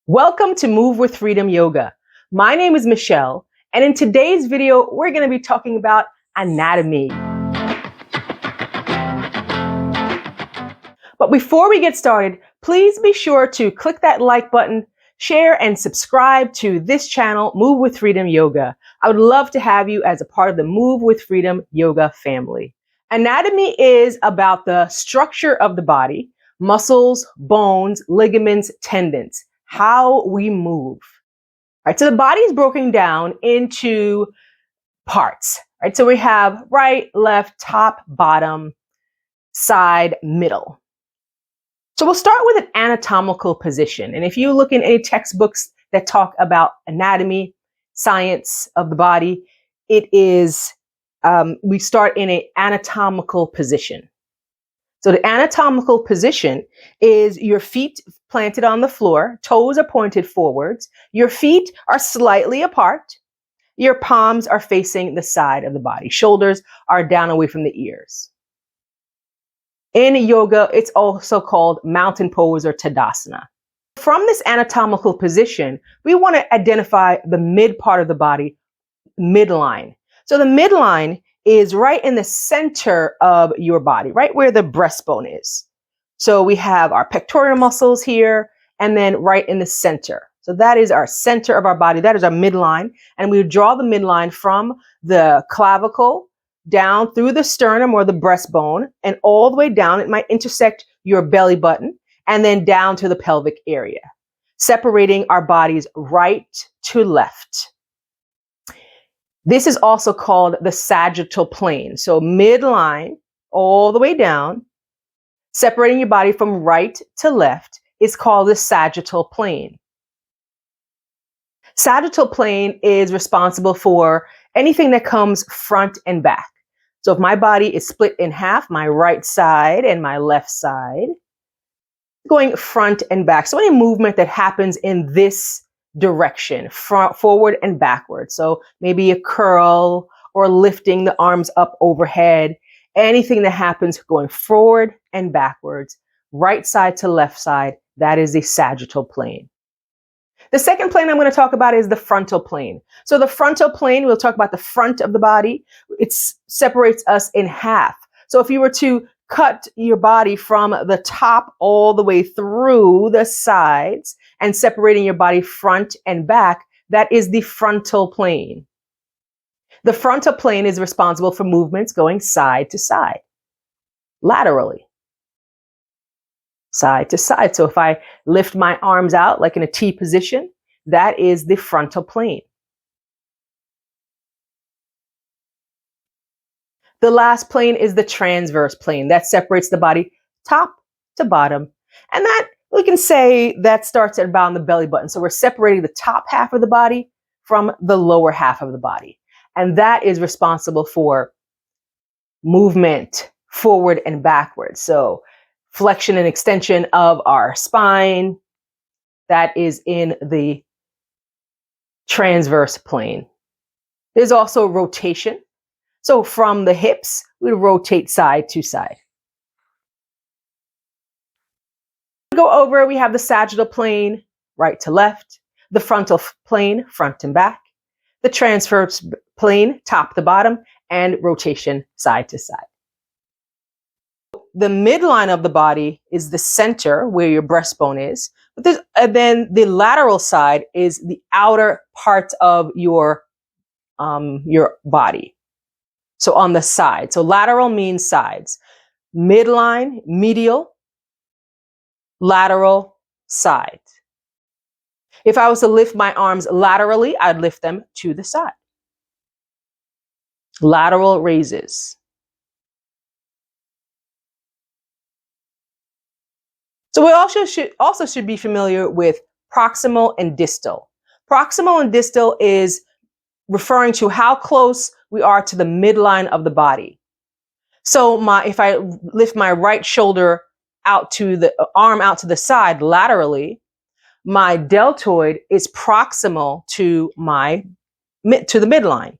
Welcome to Move with Freedom Yoga. My name is Michelle, and in today's video, we're going to be talking about anatomy. But before we get started, please be sure to click that like button, share, and subscribe to this channel, Move with Freedom Yoga. I would love to have you as a part of the Move with Freedom Yoga family. Anatomy is about the structure of the body, muscles, bones, ligaments, tendons, how we move. Right, so the body is broken down into parts. Right, so we have right, left, top, bottom, side, middle. So we'll start with an anatomical position. And if you look in any textbooks that talk about anatomy, science of the body, it is, we start in an anatomical position. So the anatomical position is your feet planted on the floor, toes are pointed forwards, your feet are slightly apart, your palms are facing the side of the body, shoulders are down away from the ears. In yoga, it's also called mountain pose or Tadasana. From this anatomical position, we want to identify the mid part of the body, midline. So the midline is right in the center of your body, right where the breastbone is. So we have our pectoral muscles here, and then right in the center. So that is our center of our body. That is our midline. And we draw the midline from the clavicle down through the sternum or the breastbone and all the way down. It might intersect your belly button and then down to the pelvic area, separating our bodies right to left. This is also called the sagittal plane. So midline all the way down, separating your body from right to left is called the sagittal plane. Sagittal plane is responsible for anything that comes front and back. So if my body is split in half, my right side and my left side, going front and back. So any movement that happens in this direction, forward and backward. So maybe a curl or lifting the arms up overhead, anything that happens going forward and backwards, right side to left side, that is the sagittal plane. The second plane I'm going to talk about is the frontal plane. So the frontal plane, we'll talk about the front of the body. It separates us in half. So if you were to cut your body from the top all the way through the sides and separating your body front and back, that is the frontal plane. The frontal plane is responsible for movements going side to side, laterally, side to side. So if I lift my arms out like in a T position, that is the frontal plane. The last plane is the transverse plane. That separates the body top to bottom. And that, we can say that starts at about the belly button. So we're separating the top half of the body from the lower half of the body. And that is responsible for movement forward and backward. So flexion and extension of our spine, that is in the transverse plane. There's also rotation. So from the hips, we rotate side to side. Go over, we have the sagittal plane, right to left, the frontal plane, front and back, the transverse plane, top to bottom, and rotation side to side. The midline of the body is the center where your breastbone is, but then the lateral side is the outer part of your body. So on the side. So lateral means sides. Midline, medial, lateral, side. If I was to lift my arms laterally, I'd lift them to the side. Lateral raises. So we also should be familiar with proximal and distal. Proximal and distal is referring to how close we are to the midline of the body. So if I lift my right shoulder out to the arm out to the side laterally, my deltoid is proximal to the midline.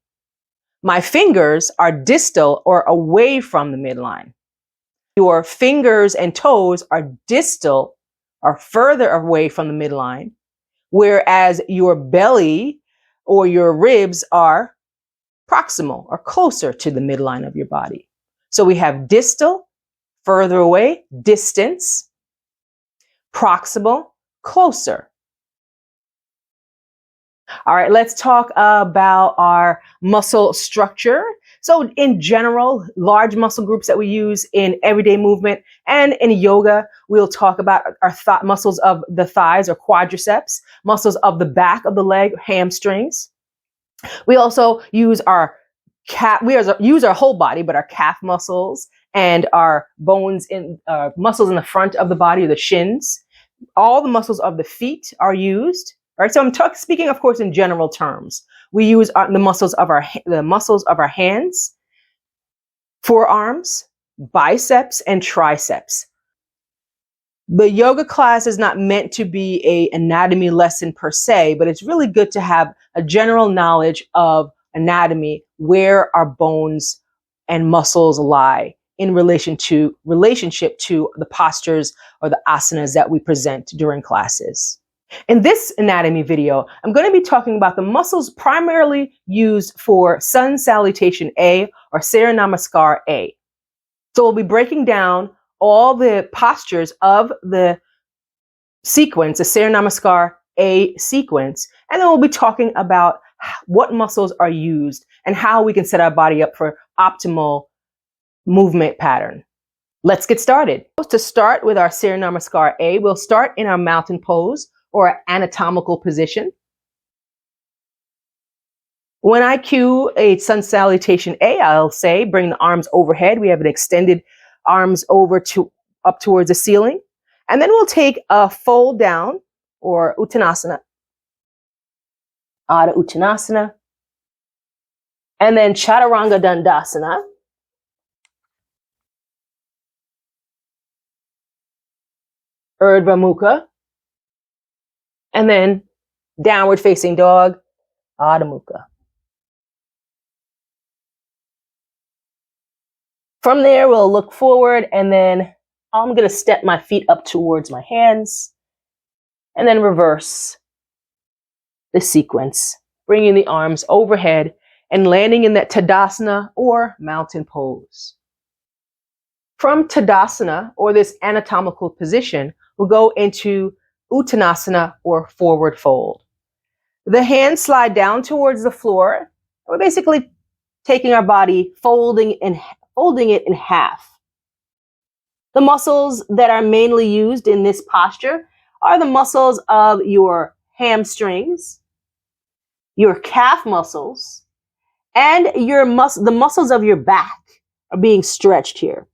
My fingers are distal or away from the midline. Your fingers and toes are distal or further away from the midline, whereas your belly or your ribs are proximal or closer to the midline of your body. So we have distal, further away, distance, proximal, closer. All right, let's talk about our muscle structure. So in general, large muscle groups that we use in everyday movement and in yoga, we'll talk about our muscles of the thighs or quadriceps, muscles of the back of the leg, hamstrings. We also use our use our whole body, but our calf muscles and our bones in muscles in the front of the body, or the shins. All the muscles of the feet are used. All right, so I'm speaking, of course, in general terms. We use the muscles of our hands, forearms, biceps, and triceps. The yoga class is not meant to be an anatomy lesson per se, but it's really good to have a general knowledge of anatomy, where our bones and muscles lie in relationship to the postures or the asanas that we present during classes. In this anatomy video, I'm going to be talking about the muscles primarily used for Sun Salutation A or Surya Namaskar A. So we'll be breaking down all the postures of the sequence, the Surya Namaskar A sequence, and then we'll be talking about what muscles are used and how we can set our body up for optimal movement pattern. Let's get started. To start with our Surya Namaskar A, we'll start in our mountain pose or anatomical position. When I cue a Sun Salutation A, I'll say bring the arms overhead. We have an extended arms up towards the ceiling. And then we'll take a fold down or Uttanasana, Adha Uttanasana, and then Chaturanga Dandasana. Urdhva Mukha, and then downward facing dog, Adha Mukha. From there, we'll look forward, and then I'm going to step my feet up towards my hands, and then reverse the sequence, bringing the arms overhead and landing in that Tadasana or mountain pose. From Tadasana, or this anatomical position, we'll go into Uttanasana or forward fold. The hands slide down towards the floor. We're basically taking our body, folding it in half. The muscles that are mainly used in this posture are the muscles of your hamstrings, your calf muscles, and the muscles of your back are being stretched here.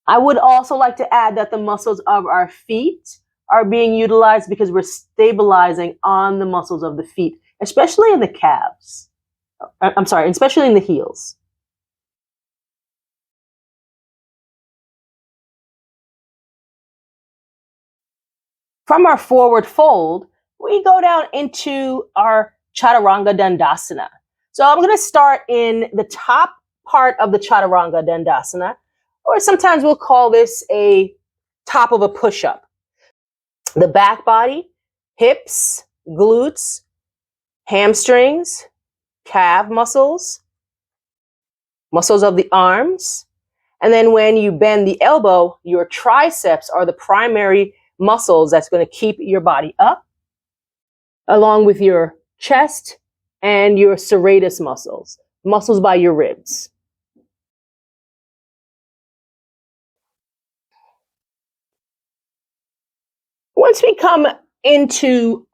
I would also like to add that the muscles of our feet are being utilized because we're stabilizing on the muscles of the feet, especially in the calves. Especially in the heels. From our forward fold, we go down into our Chaturanga Dandasana. So I'm going to start in the top part of the Chaturanga Dandasana, or sometimes we'll call this a top of a push-up. The back body, hips, glutes, hamstrings, calf muscles, muscles of the arms. And then when you bend the elbow, your triceps are the primary muscles that's going to keep your body up, along with your chest and your serratus muscles by your ribs. Once we come into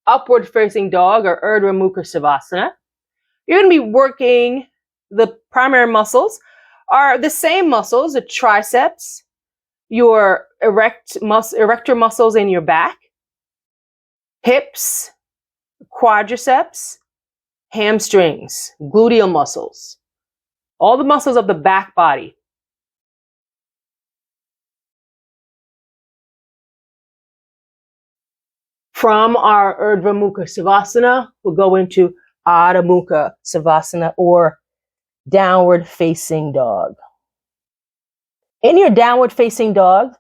upward facing dog or Urdhva Mukha Savasana, you're going to be working the primary muscles are the same muscles, the triceps, your erector muscles in your back, hips, quadriceps, hamstrings, gluteal muscles, all the muscles of the back body. From our Urdhva Mukha Savasana, we'll go into Adha Mukha Savasana or downward facing dog. In your downward facing dog,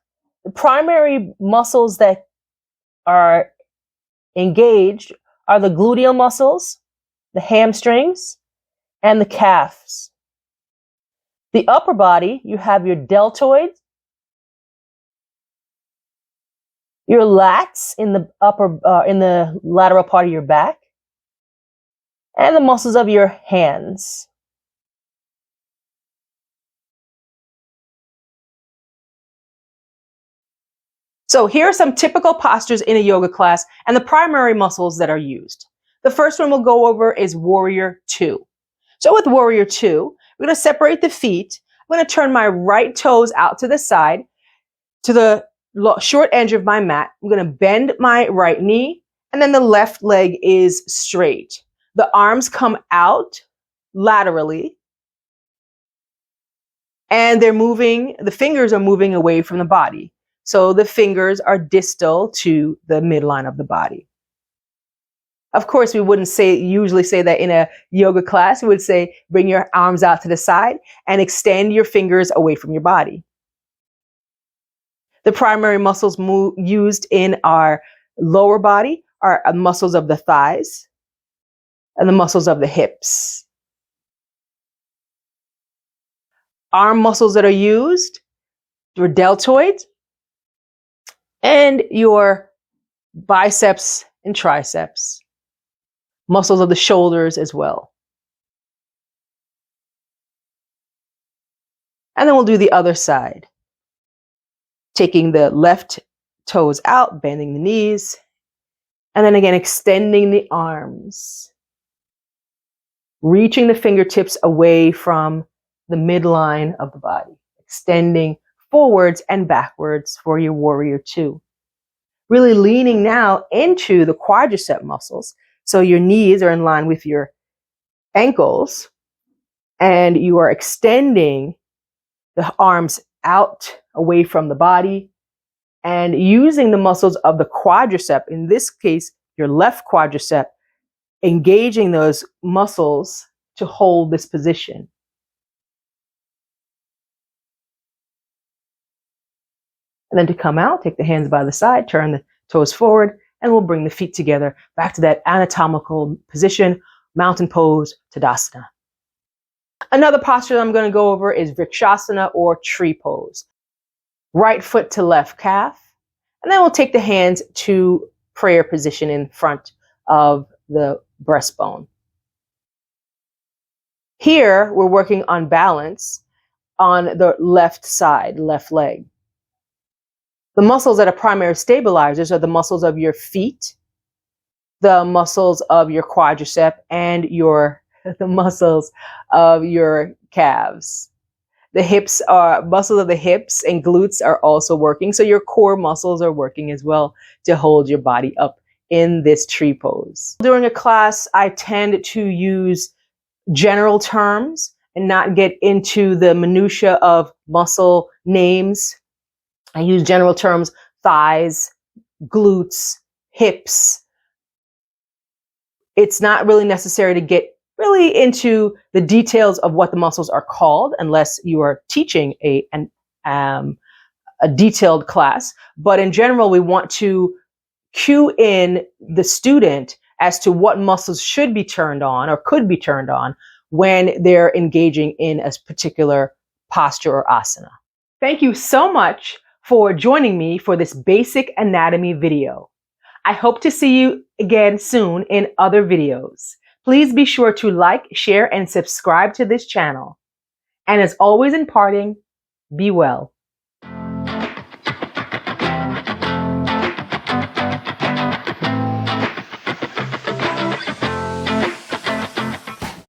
the primary muscles that are engaged are the gluteal muscles, the hamstrings, and the calves. The upper body, you have your deltoids, your lats in the in the lateral part of your back, and the muscles of your hands. So here are some typical postures in a yoga class and the primary muscles that are used. The first one we'll go over is Warrior 2. So with Warrior 2, we're going to separate the feet. I'm going to turn my right toes out to the side to the short edge of my mat. I'm going to bend my right knee, and then the left leg is straight. The arms come out laterally, and the fingers are moving away from the body. So the fingers are distal to the midline of the body. Of course, we wouldn't usually say that in a yoga class. We would say, bring your arms out to the side and extend your fingers away from your body. The primary muscles used in our lower body are muscles of the thighs and the muscles of the hips. Arm muscles that are used, your deltoids, and your biceps and triceps. Muscles of the shoulders as well. And then we'll do the other side. Taking the left toes out, bending the knees, and then again extending the arms. Reaching the fingertips away from the midline of the body. Extending forwards and backwards for your Warrior 2. Really leaning now into the quadricep muscles. So your knees are in line with your ankles, and you are extending the arms out away from the body and using the muscles of the quadricep, in this case, your left quadricep, engaging those muscles to hold this position. And then to come out, take the hands by the side, turn the toes forward, and we'll bring the feet together back to that anatomical position, mountain pose, Tadasana. Another posture that I'm going to go over is Vrikshasana or tree pose. Right foot to left calf, and then we'll take the hands to prayer position in front of the breastbone. Here, we're working on balance on the left side, left leg. The muscles that are primary stabilizers are the muscles of your feet, the muscles of your quadricep, and the muscles of your calves. The hips muscles of the hips and glutes are also working. So your core muscles are working as well to hold your body up in this tree pose. During a class, I tend to use general terms and not get into the minutia of muscle names. I use general terms, thighs, glutes, hips. It's not really necessary to get really into the details of what the muscles are called unless you are teaching a detailed class. But in general, we want to cue in the student as to what muscles should be turned on or could be turned on when they're engaging in a particular posture or asana. Thank you so much for joining me for this basic anatomy video. I hope to see you again soon in other videos. Please be sure to like, share, and subscribe to this channel. And as always in parting, be well.